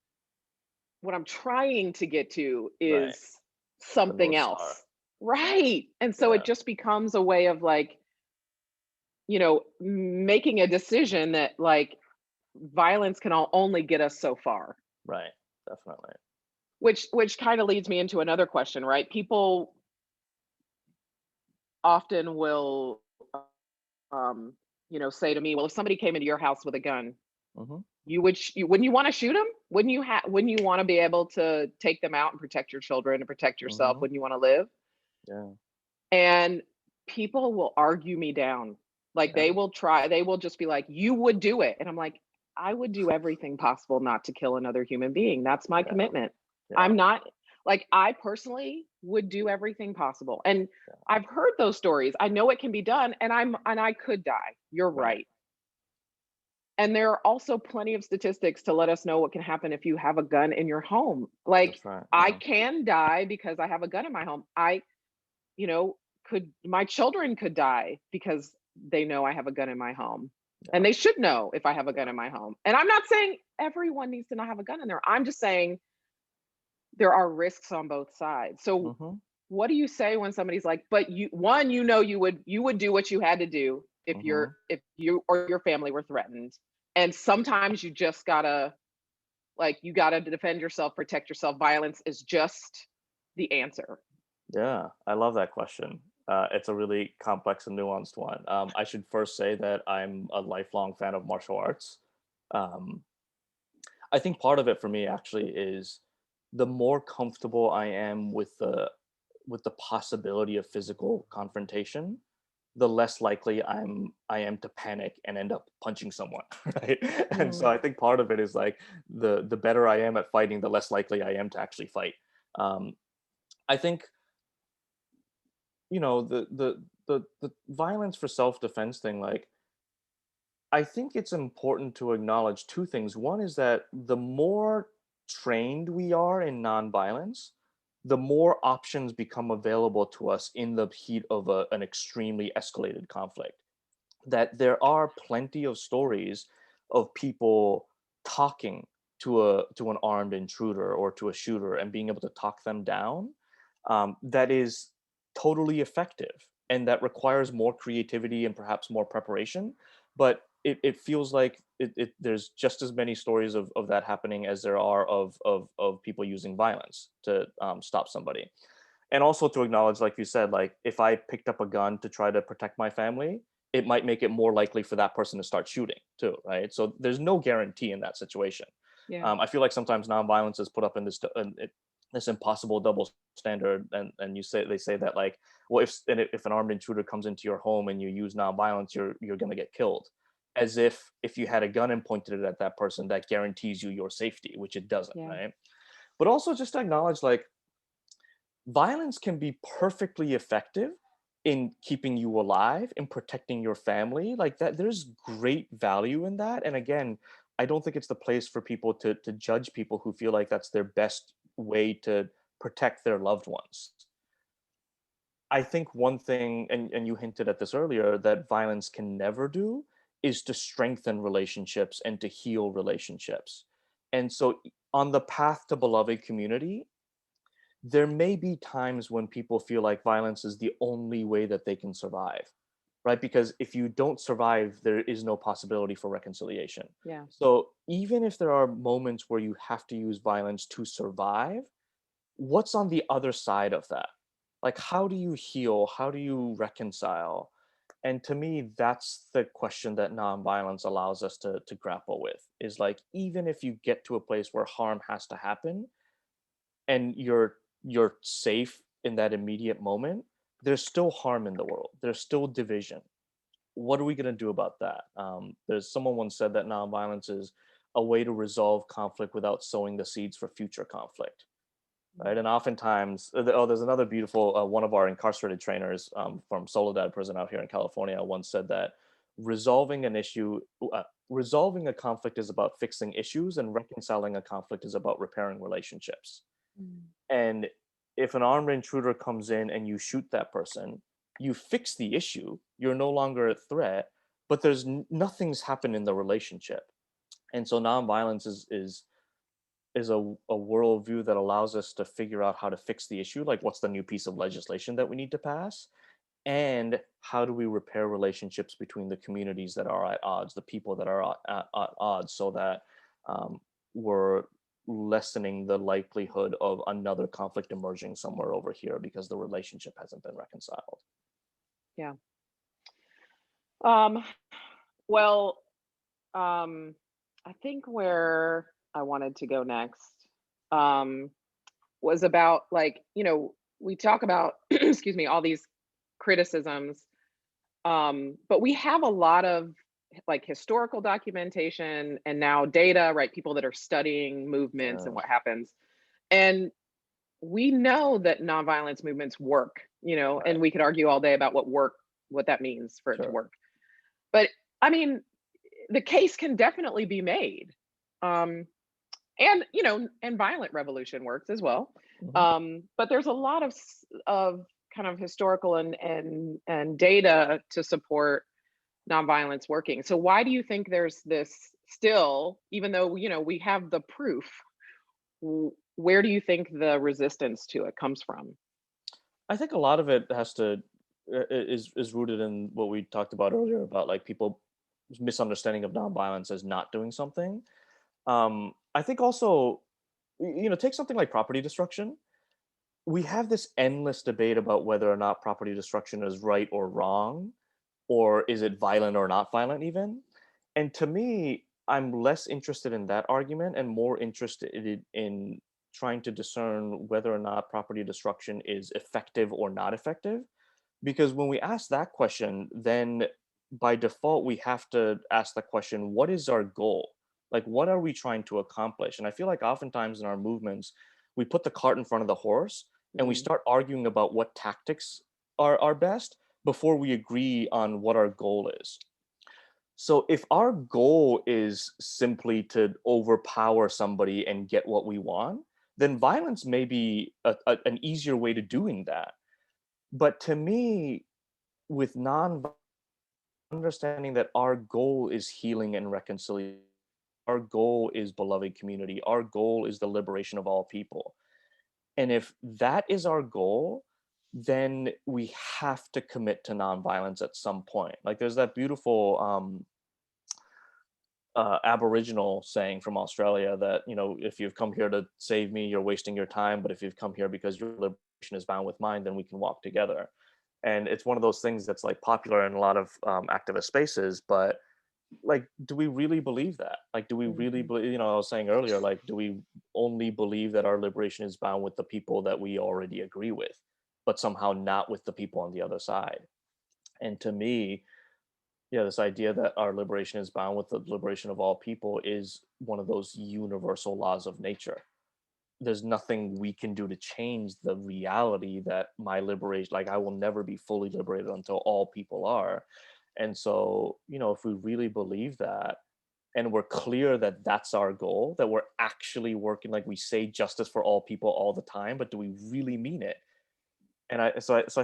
S1: what I'm trying to get to
S2: right.
S1: is
S2: The
S1: something
S2: North Star.
S1: else. Right. And so it
S2: Yeah,
S1: just becomes a way of like, making a decision that like violence can only get us so far.
S2: right. Definitely.
S1: Which kind of leads me into another question, right? People often will say to me, well, if somebody came into your house with a gun,
S2: Hmm.
S1: wouldn't you want to shoot them? Wouldn't you want to be able to take them out and protect your children and protect yourself?
S2: Hmm.
S1: Wouldn't you want to live?
S2: Yeah,
S1: And people will argue me down. Like
S2: yeah,
S1: they will just be like, you would do it. And I'm like, I would do everything possible not to kill another human being. That's my
S2: yeah,
S1: commitment.
S2: yeah,
S1: I'm not like, I personally would do everything possible. And
S2: yeah.
S1: I've heard those stories. I know it can be done, and I could die. You're
S2: Right.
S1: right. And there are also plenty of statistics to let us know what can happen if you have a gun in your home. Like,
S2: That's right.
S1: I
S2: Yeah,
S1: can die because I have a gun in my home. You know, my children could die because they know I have a gun in my home.
S2: yeah,
S1: And they should know if I have a gun
S2: yeah.
S1: in my home. And I'm not saying everyone needs to not have a gun in there. I'm just saying there are risks on both sides. So
S2: Hmm.
S1: what do you say when somebody's like, but you would do what you had to do
S2: Hmm.
S1: if you or your family were threatened. And sometimes you just gotta you gotta defend yourself, protect yourself. Violence is just the answer.
S2: Yeah, I love that question. It's a really complex and nuanced one. I should first say that I'm a lifelong fan of martial arts. Um, I think part of it for me actually is the more comfortable I am with the possibility of physical confrontation, the less likely I am to panic and end up punching someone, right? And so
S1: Mm,
S2: I think part of it is like the better I am at fighting, the less likely I am to actually fight. Um, I think the violence for self-defense thing, like, I think it's important to acknowledge two things. One is that the more trained we are in nonviolence, the more options become available to us in the heat of an extremely escalated conflict. That there are plenty of stories of people talking to an armed intruder or to a shooter and being able to talk them down, that is totally effective, and that requires more creativity and perhaps more preparation, but it feels like there's just as many stories of that happening as there are of people using violence to stop somebody. And also to acknowledge, like you said, like if I picked up a gun to try to protect my family, it might make it more likely for that person to start shooting too, right? So there's no guarantee in that situation.
S1: yeah.
S2: I feel like sometimes nonviolence is put up in this impossible double standard, and they say that, like, well, if an armed intruder comes into your home and you use nonviolence, you're going to get killed, as if you had a gun and pointed it at that person, that guarantees you your safety, which it doesn't,
S1: Yeah.
S2: right? But also just to acknowledge, like, violence can be perfectly effective in keeping you alive, in protecting your family. Like that, there's great value in that. And again, I don't think it's the place for people to judge people who feel like that's their best way to protect their loved ones. I think one thing, and you hinted at this earlier, that violence can never do is to strengthen relationships and to heal relationships. And so on the path to beloved community, there may be times when people feel like violence is the only way that they can survive, right? Because if you don't survive, there is no possibility for reconciliation.
S1: Yeah.
S2: So even if there are moments where you have to use violence to survive, what's on the other side of that? Like, how do you heal? How do you reconcile? And to me, that's the question that nonviolence allows us to grapple with, is like, even if you get to a place where harm has to happen, and you're safe in that immediate moment, there's still harm in the world. There's still division. What are we going to do about that? There's someone once said that nonviolence is a way to resolve conflict without sowing the seeds for future conflict, right? And oftentimes, there's another beautiful one of our incarcerated trainers from Soledad Prison out here in California once said that resolving an issue, resolving a conflict is about fixing issues, and reconciling a conflict is about repairing relationships. And if an armed intruder comes in and you shoot that person, you fix the issue. You're no longer a threat, but there's nothing's happened in the relationship. And so nonviolence is a worldview that allows us to figure out how to fix the issue, like what's the new piece of legislation that we need to pass, and how do we repair relationships between the communities that are at odds, the people that are at odds, so that we're lessening the likelihood of another conflict emerging somewhere over here because the relationship hasn't been reconciled.
S1: Yeah. Well, I think where I wanted to go next was about, like, we talk about, excuse me, all these criticisms, but we have a lot of like historical documentation and now data, right? People that are studying movements and
S2: Yeah,
S1: what happens. And we know that nonviolence movements work, and
S2: right.
S1: we could argue all day about what that means for it to
S2: Sure.
S1: work. But I mean, the case can definitely be made. Um, and violent revolution works as well.
S2: Mhm.
S1: But there's a lot of kind of historical and data to support nonviolence working. So why do you think there's this still, even though we have the proof, where do you think the resistance to it comes from?
S2: I think a lot of it has to is rooted in what we talked about earlier about like people misunderstanding of nonviolence as not doing something. I think also, take something like property destruction. We have this endless debate about whether or not property destruction is right or wrong, or is it violent or not violent even. And to me, I'm less interested in that argument and more interested in trying to discern whether or not property destruction is effective or not effective. Because when we ask that question, then by default we have to ask the question, what is our goal? Like, what are we trying to accomplish? And I feel like oftentimes in our movements we put the cart in front of the horse and we
S1: Mm,
S2: start arguing about what tactics are best before we agree on what our goal is. So if our goal is simply to overpower somebody and get what we want, then violence may be an easier way to doing that. But to me, with non understanding that our goal is healing and reconciliation, our goal is beloved community, our goal is the liberation of all people. And if that is our goal, then we have to commit to nonviolence at some point. Like there's that beautiful Aboriginal saying from Australia that, if you've come here to save me, you're wasting your time. But if you've come here because your liberation is bound with mine, then we can walk together. And it's one of those things that's like popular in a lot of activist spaces. But like, do we really believe that? Like, do we really
S1: mhm.
S2: believe, I was saying earlier, like, do we only believe that our liberation is bound with the people that we already agree with, but somehow not with the people on the other side? And to me, yeah, this idea that our liberation is bound with the liberation of all people is one of those universal laws of nature. There's nothing we can do to change the reality that my liberation, like I will never be fully liberated until all people are. And so, if we really believe that, and we're clear that that's our goal, that we're actually working, like we say justice for all people all the time, but do we really mean it? And I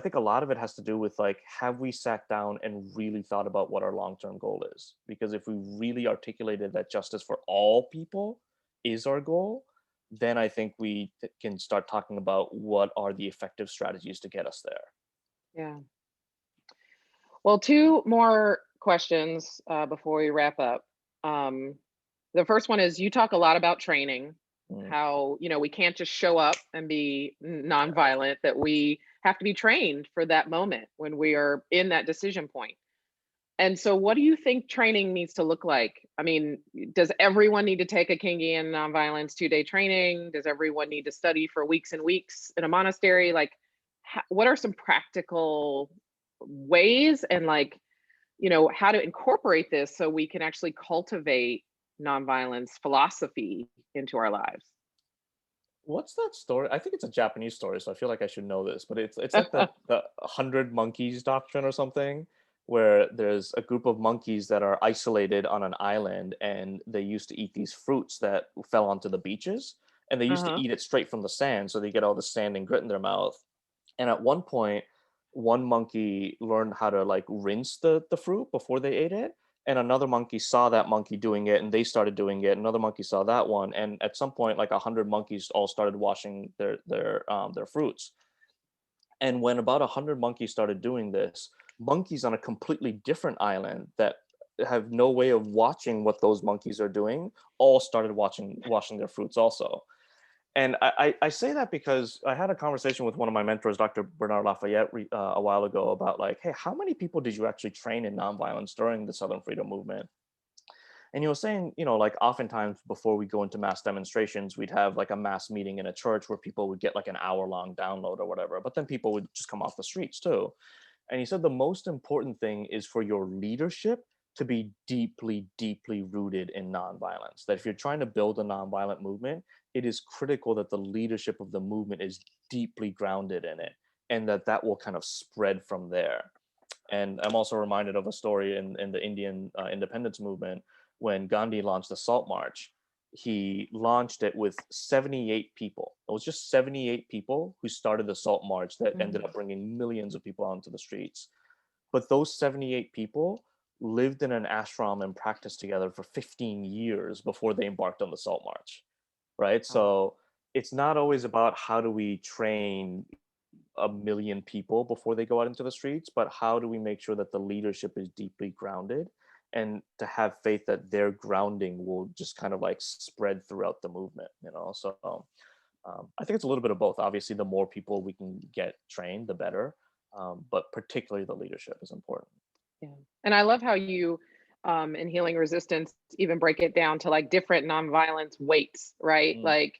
S2: think a lot of it has to do with like, have we sat down and really thought about what our long-term goal is? Because if we really articulated that justice for all people is our goal, then I think we can start talking about what are the effective strategies to get us there.
S1: Yeah. Well, two more questions before we wrap up. Um, the first one is, you talk a lot about training,
S2: Mm,
S1: how we can't just show up and be nonviolent, that we have to be trained for that moment when we are in that decision point. And so what do you think training needs to look like? I mean, does everyone need to take a Kingian nonviolence 2-day training? Does everyone need to study for weeks and weeks in a monastery? Like, what are some practical ways and like, how to incorporate this so we can actually cultivate nonviolence philosophy into our lives?
S2: What's that story? I think it's a Japanese story, so I feel like I should know this, but it's like the 100 monkeys doctrine or something, where there's a group of monkeys that are isolated on an island, and they used to eat these fruits that fell onto the beaches, and they used to
S1: Uh-huh.
S2: eat it straight from the sand, so they get all the sand and grit in their mouth. And at one point, one monkey learned how to like rinse the fruit before they ate it. And another monkey saw that monkey doing it and they started doing it. Another monkey saw that one. And at some point, like 100 monkeys all started washing their fruits. And when about 100 monkeys started doing this, monkeys on a completely different island that have no way of watching what those monkeys are doing all started washing their fruits also. And I say that because I had a conversation with one of my mentors, Dr. Bernard Lafayette, a while ago about like, hey, how many people did you actually train in nonviolence during the Southern Freedom Movement? And he was saying, like oftentimes before we go into mass demonstrations, we'd have like a mass meeting in a church where people would get like an hour-long download or whatever, but then people would just come off the streets too. And he said the most important thing is for your leadership to be deeply, deeply rooted in nonviolence. That if you're trying to build a nonviolent movement, it is critical that the leadership of the movement is deeply grounded in it, and that will kind of spread from there. And I'm also reminded of a story in the Indian independence movement when Gandhi launched the Salt March. He launched it with 78 people. It was just 78 people who started the Salt March that ended up bringing millions of people out into the streets. But those 78 people lived in an ashram and practiced together for 15 years before they embarked on the Salt March, right?
S1: Wow.
S2: So it's not always about how do we train a million people before they go out into the streets, but how do we make sure that the leadership is deeply grounded and to have faith that their grounding will just kind of like spread throughout the movement. So I think it's a little bit of both. Obviously, the more people we can get trained, the better. But particularly the leadership is important.
S1: Yeah. And I love how you, in healing resistance, even break it down to like different nonviolence weights, right?
S2: Mm,
S1: Like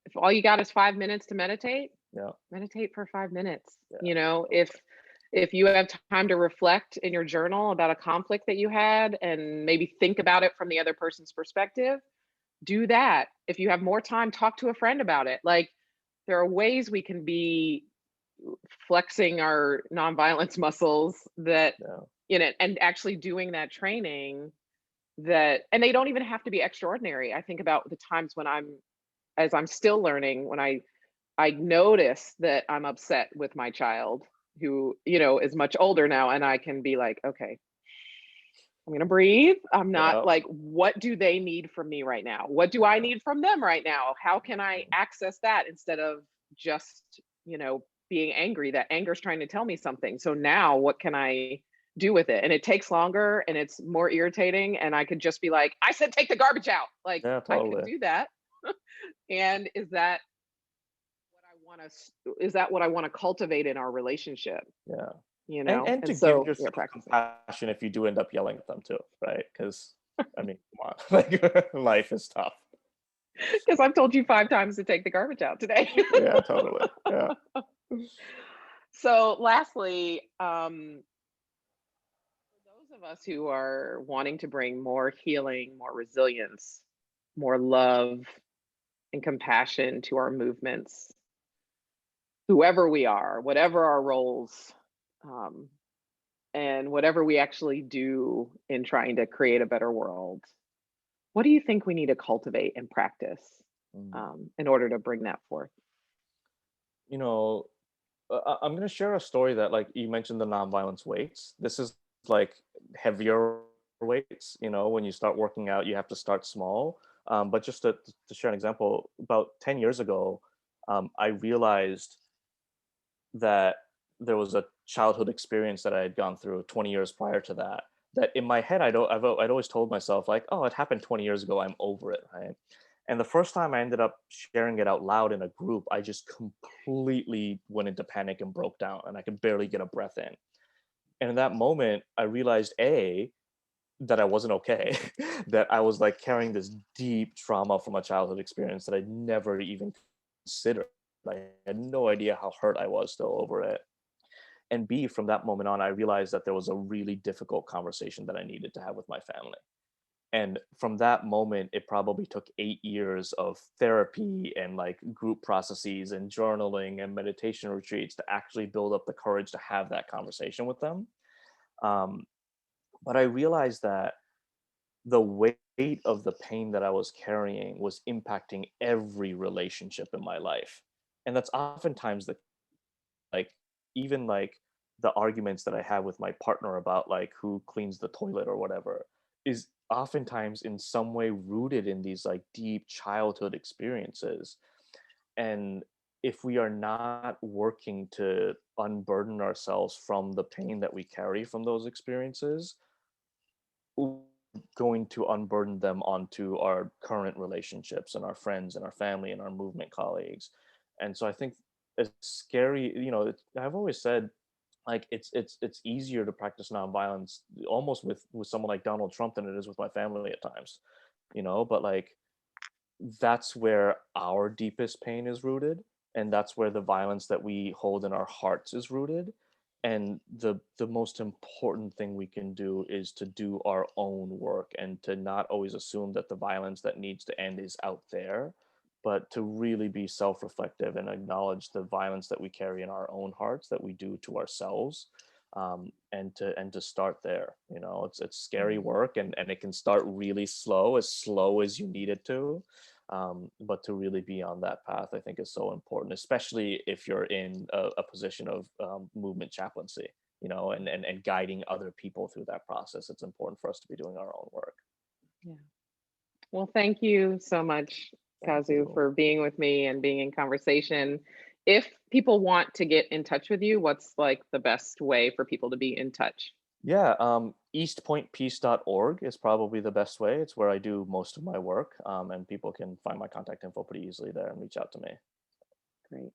S1: if all you got is 5 minutes to meditate,
S2: yeah,
S1: meditate for 5 minutes.
S2: yeah,
S1: If you have time to reflect in your journal about a conflict that you had and maybe think about it from the other person's perspective, do that. If you have more time, talk to a friend about it. Like there are ways we can be flexing our nonviolence muscles that
S2: yeah.
S1: and actually doing that training that and they don't even have to be extraordinary. I think about the times when I'm still learning, when I notice that I'm upset with my child who, is much older now, and I can be like, okay, I'm going to breathe. I'm not
S2: Yeah.
S1: like, what do they need from me right now? What do I
S2: Yeah.
S1: need from them right now? How can I
S2: Mm.
S1: access that instead of just, being angry? That anger is trying to tell me something. So now what can I do with it? And it takes longer and it's more irritating. And I could just be like, I said, take the garbage out. Like
S2: Yeah,
S1: I could
S2: totally.
S1: do that. And is that what I want to cultivate in our relationship?
S2: Yeah. And
S1: And
S2: to give
S1: so yeah,
S2: yourself
S1: practicing.
S2: compassion if you do end up yelling at them too, right? Because I mean, come on, like life is tough.
S1: Because I've told you 5 times to take the garbage out today.
S2: Yeah, totally. Yeah.
S1: So lastly, for those of us who are wanting to bring more healing, more resilience, more love and compassion to our movements, whoever we are, whatever our roles, um, and whatever we actually do in trying to create a better world, what do you think we need to cultivate and practice
S2: Mm.
S1: in order to bring that forth?
S2: You know, I'm going to share a story that, like, you mentioned the nonviolence weights. This is like heavier weights. When you start working out, you have to start small. But just to share an example, about 10 years ago, I realized that there was a childhood experience that I had gone through 20 years prior to that. That in my head, I'd always told myself like, oh, it happened 20 years ago. I'm over it, right? And the first time I ended up sharing it out loud in a group, I just completely went into panic and broke down, and I could barely get a breath in. And in that moment, I realized that I wasn't okay, that I was like carrying this deep trauma from a childhood experience that I'd never even considered. I had no idea how hurt I was still over it. And B, from that moment on, I realized that there was a really difficult conversation that I needed to have with my family. And from that moment, it probably took 8 years of therapy and like group processes and journaling and meditation retreats to actually build up the courage to have that conversation with them. Um, but I realized that the weight of the pain that I was carrying was impacting every relationship in my life. And that's oftentimes the like even like the arguments that I have with my partner about like who cleans the toilet or whatever is oftentimes in some way rooted in these like deep childhood experiences. And if we are not working to unburden ourselves from the pain that we carry from those experiences, we're going to unburden them onto our current relationships and our friends and our family and our movement colleagues. And so I think it's scary, I've always said like it's easier to practice nonviolence almost with someone like Donald Trump than it is with my family at times, but like that's where our deepest pain is rooted, and that's where the violence that we hold in our hearts is rooted. And the most important thing we can do is to do our own work and to not always assume that the violence that needs to end is out there, but to really be self-reflective and acknowledge the violence that we carry in our own hearts that we do to ourselves. And to start there, it's scary
S1: Mhm.
S2: work, and it can start really slow as you need it to. But to really be on that path, I think, is so important, especially if you're in a position of movement chaplaincy, and guiding other people through that process. It's important for us to be doing our own work.
S1: Yeah. Well, thank you so much,
S2: Thank
S1: Kazu,
S2: you.
S1: for being with me and being in conversation. If people want to get in touch with you, what's like the best way for people to be in touch?
S2: Yeah, eastpointpeace.org is probably the best way. It's where I do most of my work, and people can find my contact info pretty easily there and reach out to me.
S1: Great.